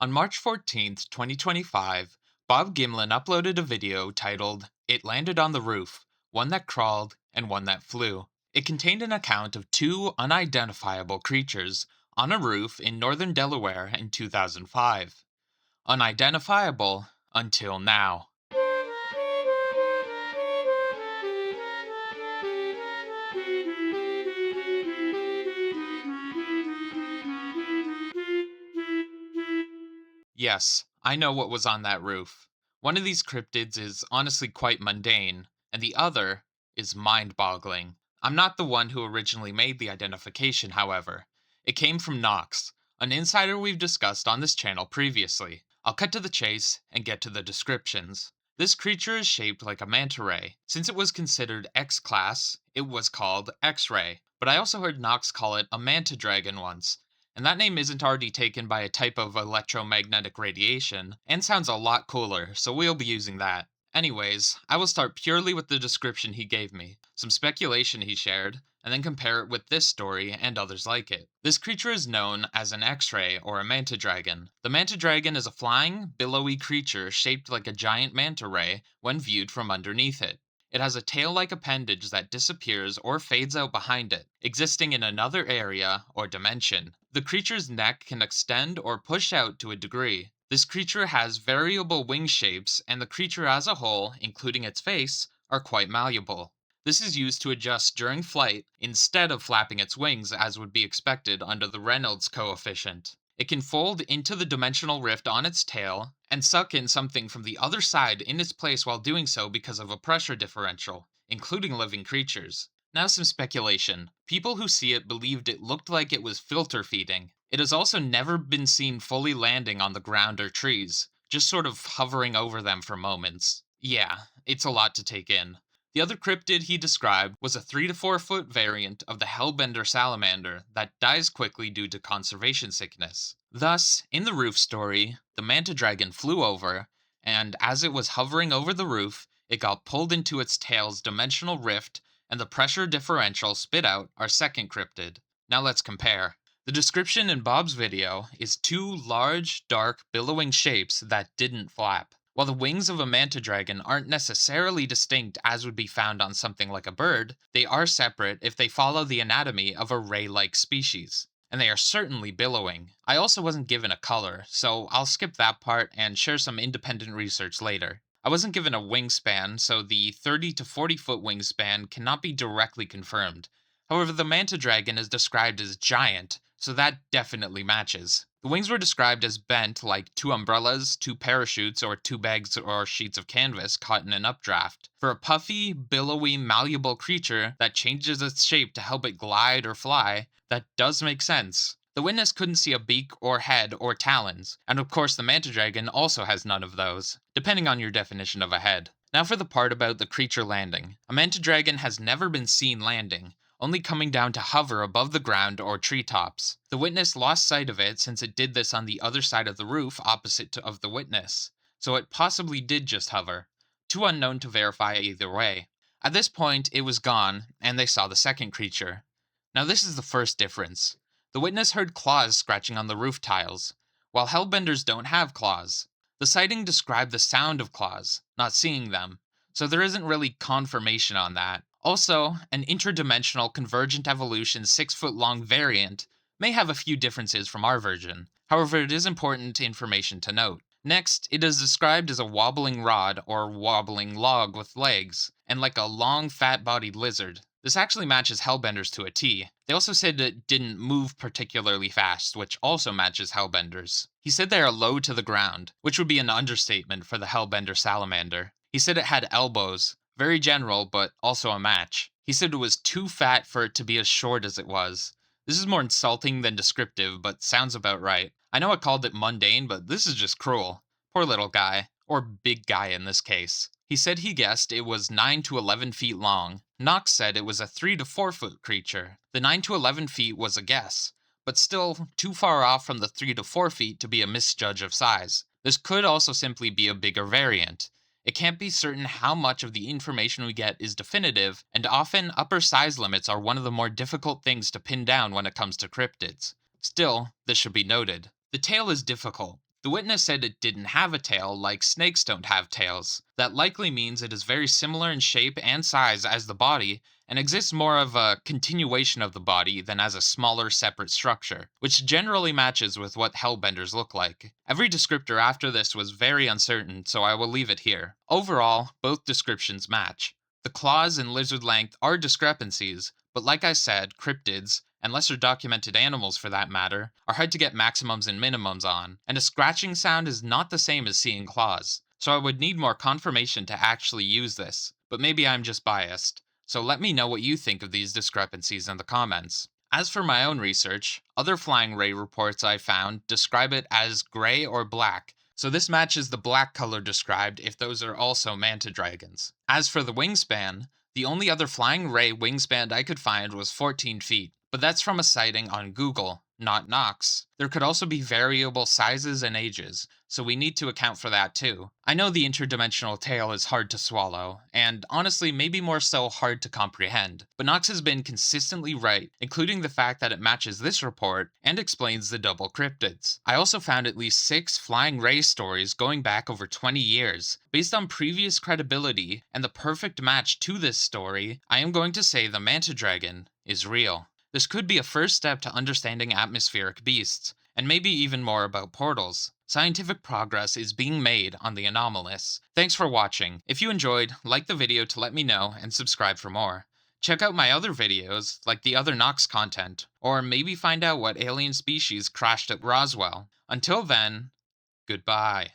On March 14th, 2025, Bob Gimlin uploaded a video titled, "It Landed on the Roof, One That Crawled and One That Flew." It contained an account of two unidentifiable creatures on a roof in northern Delaware in 2005. Unidentifiable until now. Yes, I know what was on that roof. One of these cryptids is honestly quite mundane, and the other is mind boggling. I'm not the one who originally made the identification, however. It came from Nox, an insider we've discussed on this channel previously. I'll cut to the chase and get to the descriptions. This creature is shaped like a manta ray. Since it was considered X class, it was called X-ray. But I also heard Nox call it a manta dragon once, and that name isn't already taken by a type of electromagnetic radiation, and sounds a lot cooler, so we'll be using that. Anyways, I will start purely with the description he gave me, some speculation he shared, and then compare it with this story and others like it. This creature is known as an X-ray or a manta dragon. The manta dragon is a flying, billowy creature shaped like a giant manta ray when viewed from underneath it. It has a tail-like appendage that disappears or fades out behind it, existing in another area or dimension. The creature's neck can extend or push out to a degree. This creature has variable wing shapes, and the creature as a whole, including its face, are quite malleable. This is used to adjust during flight instead of flapping its wings as would be expected under the Reynolds coefficient. It can fold into the dimensional rift on its tail and suck in something from the other side in its place while doing so because of a pressure differential, including living creatures. Now some speculation. People who see it believed it looked like it was filter feeding. It has also never been seen fully landing on the ground or trees, just sort of hovering over them for moments. Yeah, it's a lot to take in. The other cryptid he described was a 3 to 4 foot variant of the hellbender salamander that dies quickly due to conservation sickness. Thus, in the roof story, the manta dragon flew over, and as it was hovering over the roof, it got pulled into its tail's dimensional rift, and the pressure differential spit out our second cryptid. Now let's compare. The description in Bob's video is two large, dark, billowing shapes that didn't flap. While the wings of a manta dragon aren't necessarily distinct as would be found on something like a bird, they are separate if they follow the anatomy of a ray-like species. And they are certainly billowing. I also wasn't given a color, so I'll skip that part and share some independent research later. I wasn't given a wingspan, so the 30 to 40 foot wingspan cannot be directly confirmed. However, the manta dragon is described as giant, so that definitely matches. The wings were described as bent like two umbrellas, two parachutes, or two bags or sheets of canvas caught in an updraft. For a puffy, billowy, malleable creature that changes its shape to help it glide or fly, that does make sense. The witness couldn't see a beak or head or talons, and of course the manta dragon also has none of those, depending on your definition of a head. Now for the part about the creature landing. A manta dragon has never been seen landing, only coming down to hover above the ground or treetops. The witness lost sight of it since it did this on the other side of the roof opposite of the witness, so it possibly did just hover. Too unknown to verify either way. At this point, it was gone, and they saw the second creature. Now this is the first difference. The witness heard claws scratching on the roof tiles, while hellbenders don't have claws. The sighting described the sound of claws, not seeing them, so there isn't really confirmation on that. Also, an interdimensional convergent evolution 6-foot-long variant may have a few differences from our version. However, it is important information to note. Next, it is described as a wobbling rod or wobbling log with legs, and like a long fat-bodied lizard. This actually matches Hellbenders to a T. They also said it didn't move particularly fast, which also matches Hellbenders. He said they are low to the ground, which would be an understatement for the Hellbender salamander. He said it had elbows, very general, but also a match. He said it was too fat for it to be as short as it was. This is more insulting than descriptive, but sounds about right. I know I called it mundane, but this is just cruel. Poor little guy. Or big guy in this case. He said he guessed it was 9 to 11 feet long. Knox said it was a 3 to 4 foot creature. The 9 to 11 feet was a guess, but still too far off from the 3 to 4 feet to be a misjudge of size. This could also simply be a bigger variant. It can't be certain how much of the information we get is definitive, and often upper size limits are one of the more difficult things to pin down when it comes to cryptids. Still, this should be noted. The tail is difficult. The witness said it didn't have a tail like snakes don't have tails. That likely means it is very similar in shape and size as the body and exists more of a continuation of the body than as a smaller separate structure, which generally matches with what hellbenders look like. Every descriptor after this was very uncertain, so I will leave it here. Overall, both descriptions match. The claws and lizard length are discrepancies, but like I said, cryptids, and lesser documented animals for that matter, are hard to get maximums and minimums on, and a scratching sound is not the same as seeing claws. So I would need more confirmation to actually use this, but maybe I'm just biased. So let me know what you think of these discrepancies in the comments. As for my own research, other flying ray reports I found describe it as gray or black, so this matches the black color described if those are also manta dragons. As for the wingspan, the only other flying ray wingspan I could find was 14 feet, but that's from a sighting on Google, not Knox. There could also be variable sizes and ages, so we need to account for that too. I know the interdimensional tale is hard to swallow, and honestly, maybe more so hard to comprehend, but Knox has been consistently right, including the fact that it matches this report and explains the double cryptids. I also found at least 6 flying ray stories going back over 20 years. Based on previous credibility and the perfect match to this story, I am going to say the manta dragon is real. This could be a first step to understanding atmospheric beasts, and maybe even more about portals. Scientific progress is being made on the anomalous. Thanks for watching. If you enjoyed, like the video to let me know and subscribe for more. Check out my other videos, like the other Nox content, or maybe find out what alien species crashed at Roswell. Until then, goodbye.